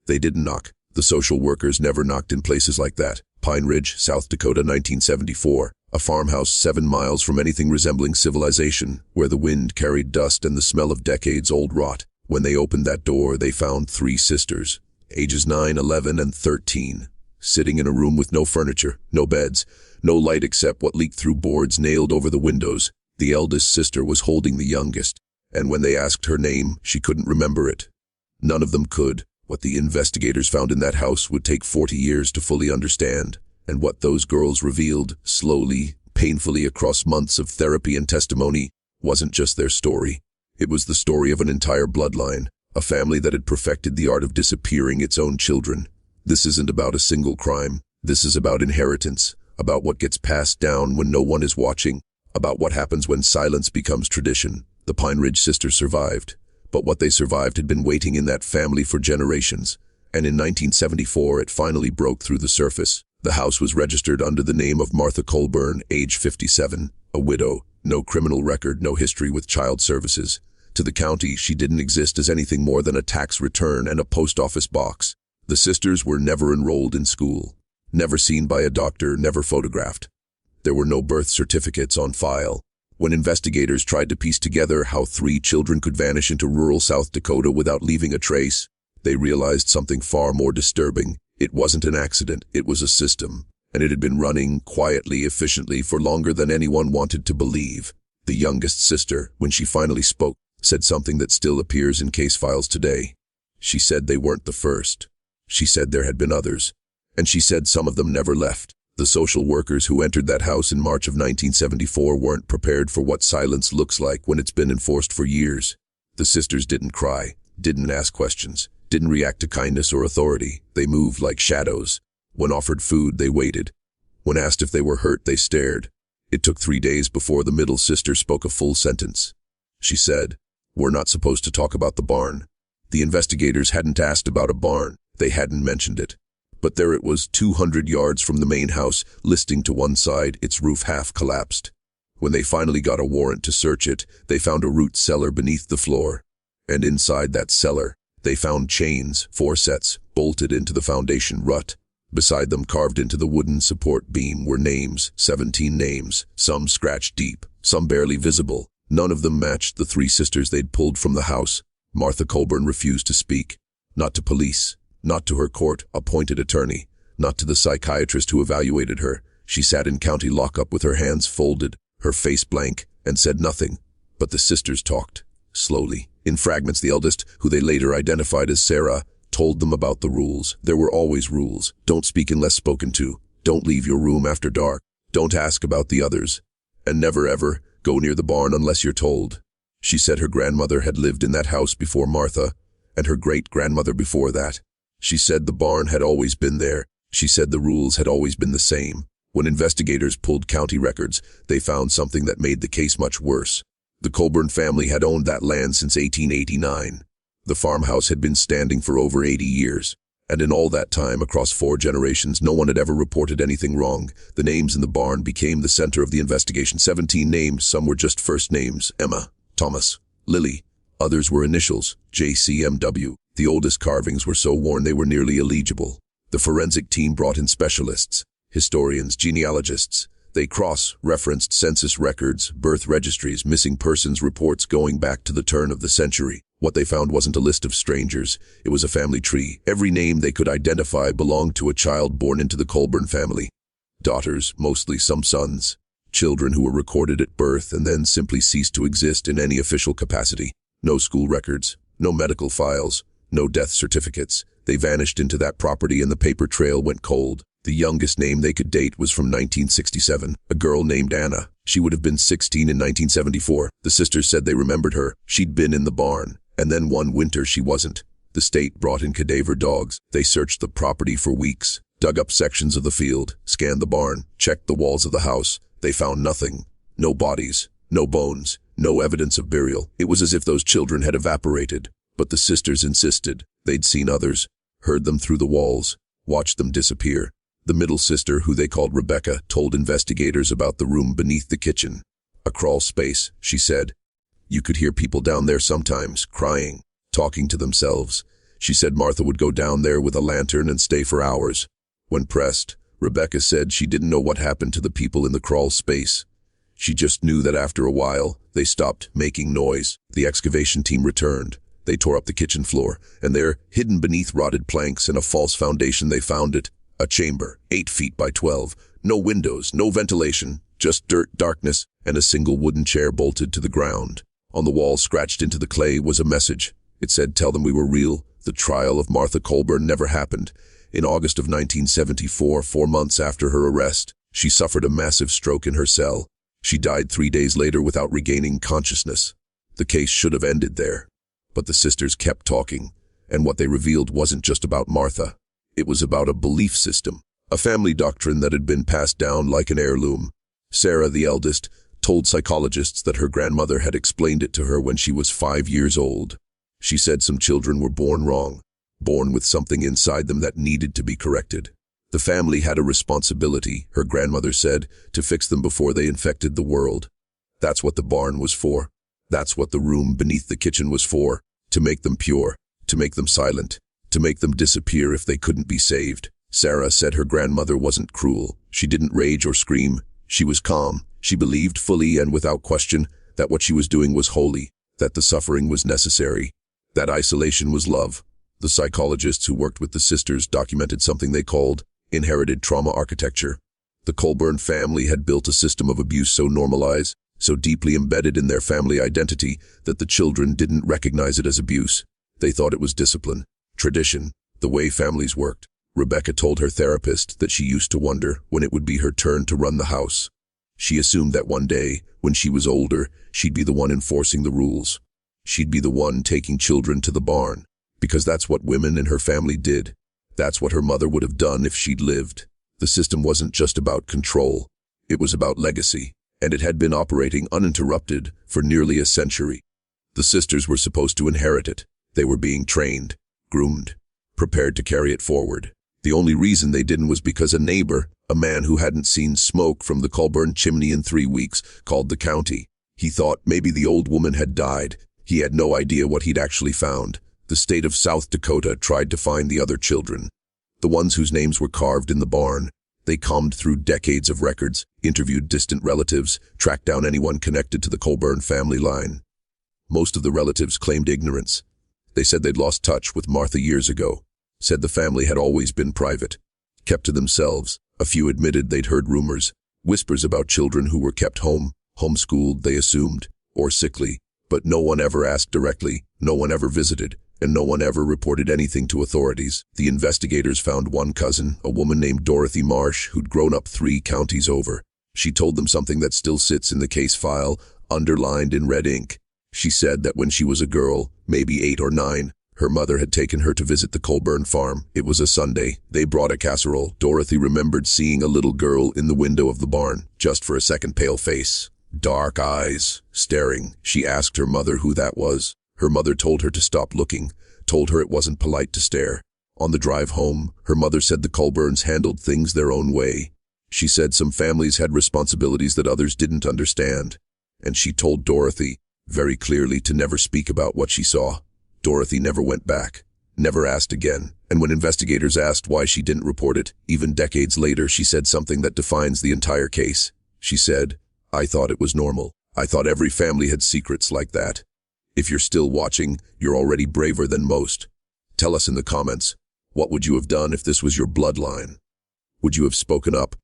They didn't knock. The social workers never knocked in places like that. Pine Ridge, South Dakota, 1974. A farmhouse 7 miles from anything resembling civilization, where the wind carried dust and the smell of decades-old rot. When they opened that door, they found 3 sisters, ages 9, 11, and 13, sitting in a room with no furniture, no beds, no light except what leaked through boards nailed over the windows. The eldest sister was holding the youngest, and when they asked her name, she couldn't remember it. None of them could. What the investigators found in that house would take 40 years to fully understand, and what those girls revealed, slowly, painfully across months of therapy and testimony, wasn't just their story. It was the story of an entire bloodline, a family that had perfected the art of disappearing its own children. This isn't about a single crime. This is about inheritance, about what gets passed down when no one is watching, about what happens when silence becomes tradition. The Pine Ridge sisters survived, but what they survived had been waiting in that family for generations, and in 1974 it finally broke through the surface. The house was registered under the name of Martha Colburn, age 57, a widow, no criminal record, no history with child services. To the county, she didn't exist as anything more than a tax return and a post office box. The sisters were never enrolled in school, never seen by a doctor, never photographed. There were no birth certificates on file. When investigators tried to piece together how 3 children could vanish into rural South Dakota without leaving a trace, they realized something far more disturbing. It wasn't an accident, it was a system, and it had been running quietly, efficiently for longer than anyone wanted to believe. The youngest sister, when she finally spoke, said something that still appears in case files today. She said they weren't the first. She said there had been others, and she said some of them never left. The social workers who entered that house in March of 1974 weren't prepared for what silence looks like when it's been enforced for years. The sisters didn't cry, didn't ask questions, didn't react to kindness or authority. They moved like shadows. When offered food, they waited. When asked if they were hurt, they stared. It took 3 days before the middle sister spoke a full sentence. She said, "We're not supposed to talk about the barn." The investigators hadn't asked about a barn. They hadn't mentioned it. But there it was, 200 yards from the main house, listing to one side, its roof half collapsed. When they finally got a warrant to search it, they found a root cellar beneath the floor. And inside that cellar, they found chains, 4 sets, bolted into the foundation rut. Beside them, carved into the wooden support beam, were names, 17 names, some scratched deep, some barely visible. None of them matched the 3 sisters they'd pulled from the house. Martha Colburn refused to speak. Not to police. Not to her court-appointed attorney, not to the psychiatrist who evaluated her. She sat in county lockup with her hands folded, her face blank, and said nothing. But the sisters talked, slowly. In fragments, the eldest, who they later identified as Sarah, told them about the rules. There were always rules. Don't speak unless spoken to. Don't leave your room after dark. Don't ask about the others. And never ever go near the barn unless you're told. She said her grandmother had lived in that house before Martha, and her great-grandmother before that. She said the barn had always been there. She said the rules had always been the same. When investigators pulled county records, they found something that made the case much worse. The Colburn family had owned that land since 1889. The farmhouse had been standing for over 80 years. And in all that time, across 4 generations, no one had ever reported anything wrong. The names in the barn became the center of the investigation. 17 names, some were just first names: Emma, Thomas, Lily. Others were initials, JCMW. The oldest carvings were so worn they were nearly illegible. The forensic team brought in specialists, historians, genealogists. They cross-referenced census records, birth registries, missing persons reports going back to the turn of the century. What they found wasn't a list of strangers. It was a family tree. Every name they could identify belonged to a child born into the Colburn family. Daughters, mostly some sons. Children who were recorded at birth and then simply ceased to exist in any official capacity. No school records, no medical files. No death certificates. They vanished into that property and the paper trail went cold. The youngest name they could date was from 1967, a girl named Anna. She would have been 16 in 1974. The sisters said they remembered her. She'd been in the barn, and then one winter she wasn't. The state brought in cadaver dogs. They searched the property for weeks, dug up sections of the field, scanned the barn, checked the walls of the house. They found nothing. No bodies, no bones, no evidence of burial. It was as if those children had evaporated. But the sisters insisted. They'd seen others, heard them through the walls, watched them disappear. The middle sister, who they called Rebecca, told investigators about the room beneath the kitchen. A crawl space, she said. You could hear people down there sometimes, crying, talking to themselves. She said Martha would go down there with a lantern and stay for hours. When pressed, Rebecca said she didn't know what happened to the people in the crawl space. She just knew that after a while, they stopped making noise. The excavation team returned. They tore up the kitchen floor, and there, hidden beneath rotted planks and a false foundation, they found it. A chamber, 8 feet by 12. No windows, no ventilation, just dirt, darkness, and a single wooden chair bolted to the ground. On the wall, scratched into the clay, was a message. It said, "Tell them we were real. The trial of Martha Colburn never happened." In August of 1974, 4 months after her arrest, she suffered a massive stroke in her cell. She died 3 days later without regaining consciousness. The case should have ended there. But the sisters kept talking, and what they revealed wasn't just about Martha. It was about a belief system, a family doctrine that had been passed down like an heirloom. Sarah, the eldest, told psychologists that her grandmother had explained it to her when she was 5 years old. She said some children were born wrong, born with something inside them that needed to be corrected. The family had a responsibility, her grandmother said, to fix them before they infected the world. That's what the barn was for. That's what the room beneath the kitchen was for, to make them pure, to make them silent, to make them disappear if they couldn't be saved. Sarah said her grandmother wasn't cruel. She didn't rage or scream. She was calm. She believed fully and without question that what she was doing was holy, that the suffering was necessary, that isolation was love. The psychologists who worked with the sisters documented something they called inherited trauma architecture. The Colburn family had built a system of abuse so normalized, so deeply embedded in their family identity that the children didn't recognize it as abuse. They thought it was discipline, tradition, the way families worked. Rebecca told her therapist that she used to wonder when it would be her turn to run the house. She assumed that one day, when she was older, she'd be the one enforcing the rules. She'd be the one taking children to the barn, because that's what women in her family did. That's what her mother would have done if she'd lived. The system wasn't just about control. It was about legacy, and it had been operating uninterrupted for nearly a century. The sisters were supposed to inherit it. They were being trained, groomed, prepared to carry it forward. The only reason they didn't was because a neighbor, a man who hadn't seen smoke from the Colburn chimney in 3 weeks, called the county. He thought maybe the old woman had died. He had no idea what he'd actually found. The state of South Dakota tried to find the other children, the ones whose names were carved in the barn. They combed through decades of records, interviewed distant relatives, tracked down anyone connected to the Colburn family line. Most of the relatives claimed ignorance. They said they'd lost touch with Martha years ago, said the family had always been private, kept to themselves. A few admitted they'd heard rumors, whispers about children who were kept home, homeschooled, they assumed, or sickly. But no one ever asked directly, no one ever visited, and no one ever reported anything to authorities. The investigators found one cousin, a woman named Dorothy Marsh, who'd grown up 3 counties over. She told them something that still sits in the case file, underlined in red ink. She said that when she was a girl, maybe 8 or 9, her mother had taken her to visit the Colburn farm. It was a Sunday. They brought a casserole. Dorothy remembered seeing a little girl in the window of the barn, just for a second, pale face, dark eyes, staring. She asked her mother who that was. Her mother told her to stop looking, told her it wasn't polite to stare. On the drive home, her mother said the Colburns handled things their own way. She said some families had responsibilities that others didn't understand. And she told Dorothy, very clearly, to never speak about what she saw. Dorothy never went back, never asked again. And when investigators asked why she didn't report it, even decades later, she said something that defines the entire case. She said, "I thought it was normal. I thought every family had secrets like that." If you're still watching, you're already braver than most. Tell us in the comments, what would you have done if this was your bloodline? Would you have spoken up?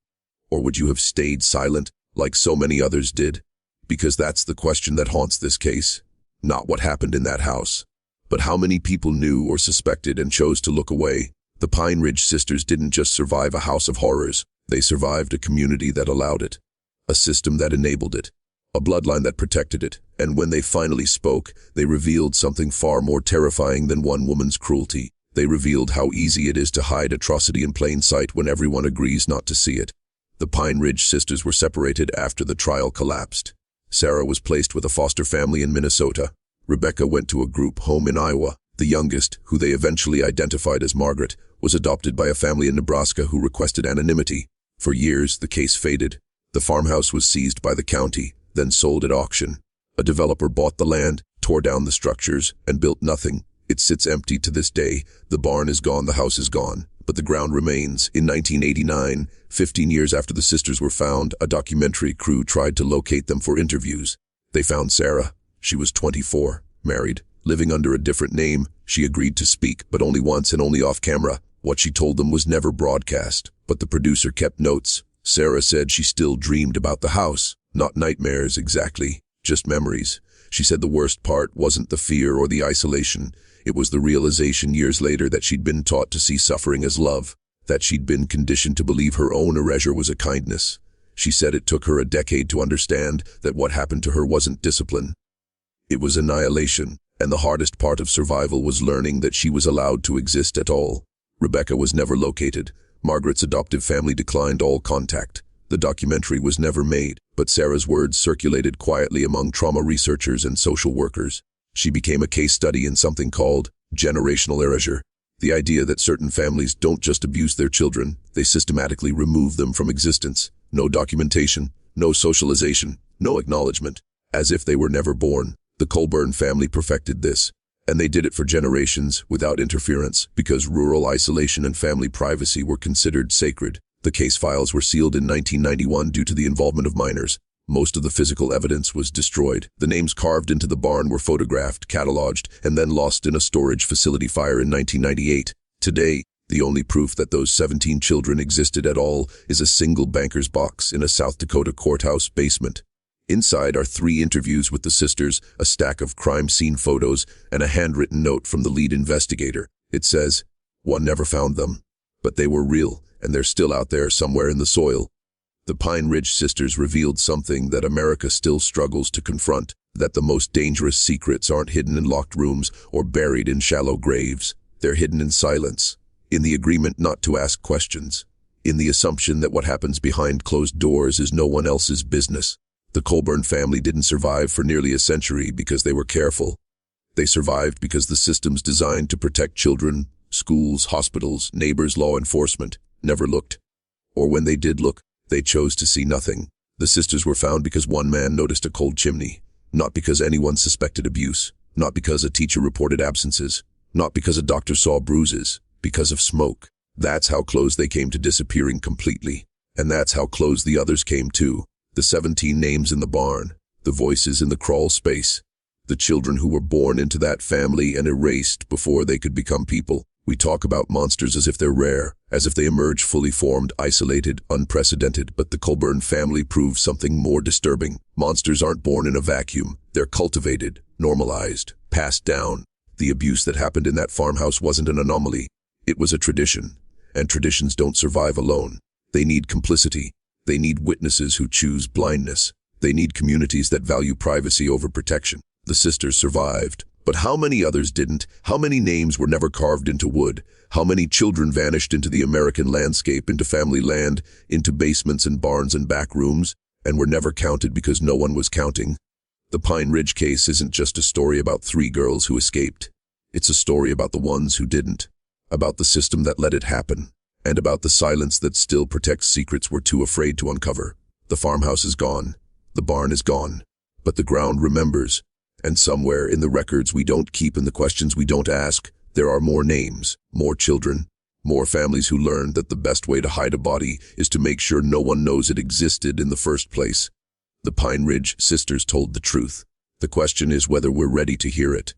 Or would you have stayed silent like so many others did? Because that's the question that haunts this case. Not what happened in that house, but how many people knew or suspected and chose to look away. The Pine Ridge sisters didn't just survive a house of horrors. They survived a community that allowed it, a system that enabled it, a bloodline that protected it. And when they finally spoke, they revealed something far more terrifying than one woman's cruelty. They revealed how easy it is to hide atrocity in plain sight when everyone agrees not to see it. The Pine Ridge sisters were separated after the trial collapsed. Sarah was placed with a foster family in Minnesota. Rebecca went to a group home in Iowa. The youngest, who they eventually identified as Margaret, was adopted by a family in Nebraska who requested anonymity. For years, the case faded. The farmhouse was seized by the county, then sold at auction. A developer bought the land, tore down the structures, and built nothing. It sits empty to this day. The barn is gone, the house is gone, but the ground remains. In 1989, 15 years after the sisters were found, a documentary crew tried to locate them for interviews. They found Sarah. She was 24, married, living under a different name. She agreed to speak, but only once and only off camera. What she told them was never broadcast, but the producer kept notes. Sarah said she still dreamed about the house. Not nightmares exactly, just memories. She said the worst part wasn't the fear or the isolation. It was the realization years later that she'd been taught to see suffering as love, that she'd been conditioned to believe her own erasure was a kindness. She said it took her a decade to understand that what happened to her wasn't discipline. It was annihilation, and the hardest part of survival was learning that she was allowed to exist at all. Rebecca was never located. Margaret's adoptive family declined all contact. The documentary was never made, but Sarah's words circulated quietly among trauma researchers and social workers. She became a case study in something called generational erasure, the idea that certain families don't just abuse their children, they systematically remove them from existence. No documentation, no socialization, no acknowledgement, as if they were never born. The Colburn family perfected this, and they did it for generations without interference because rural isolation and family privacy were considered sacred. The case files were sealed in 1991 due to the involvement of minors. Most of the physical evidence was destroyed. The names carved into the barn were photographed, cataloged, and then lost in a storage facility fire in 1998. Today, the only proof that those 17 children existed at all is a single banker's box in a South Dakota courthouse basement. Inside are 3 interviews with the sisters, a stack of crime scene photos, and a handwritten note from the lead investigator. It says, "One never found them, but they were real, and they're still out there somewhere in the soil." The Pine Ridge sisters revealed something that America still struggles to confront, that the most dangerous secrets aren't hidden in locked rooms or buried in shallow graves. They're hidden in silence, in the agreement not to ask questions, in the assumption that what happens behind closed doors is no one else's business. The Colburn family didn't survive for nearly a century because they were careful. They survived because the systems designed to protect children, schools, hospitals, neighbors, law enforcement, never looked. Or when they did look, they chose to see nothing. The sisters were found because one man noticed a cold chimney, not because anyone suspected abuse, not because a teacher reported absences, not because a doctor saw bruises, because of smoke. That's how close they came to disappearing completely. And that's how close the others came too. The 17 names in the barn, the voices in the crawl space, the children who were born into that family and erased before they could become people. We talk about monsters as if they're rare, as if they emerge fully formed, isolated, unprecedented, but the Colburn family proves something more disturbing. Monsters aren't born in a vacuum. They're cultivated, normalized, passed down. The abuse that happened in that farmhouse wasn't an anomaly. It was a tradition, and traditions don't survive alone. They need complicity. They need witnesses who choose blindness. They need communities that value privacy over protection. The sisters survived. But how many others didn't? How many names were never carved into wood? How many children vanished into the American landscape, into family land, into basements and barns and back rooms, and were never counted because no one was counting? The Pine Ridge case isn't just a story about 3 girls who escaped. It's a story about the ones who didn't, about the system that let it happen, and about the silence that still protects secrets we're too afraid to uncover. The farmhouse is gone. The barn is gone. But the ground remembers. And somewhere in the records we don't keep and the questions we don't ask, there are more names, more children, more families who learned that the best way to hide a body is to make sure no one knows it existed in the first place. The Pine Ridge sisters told the truth. The question is whether we're ready to hear it.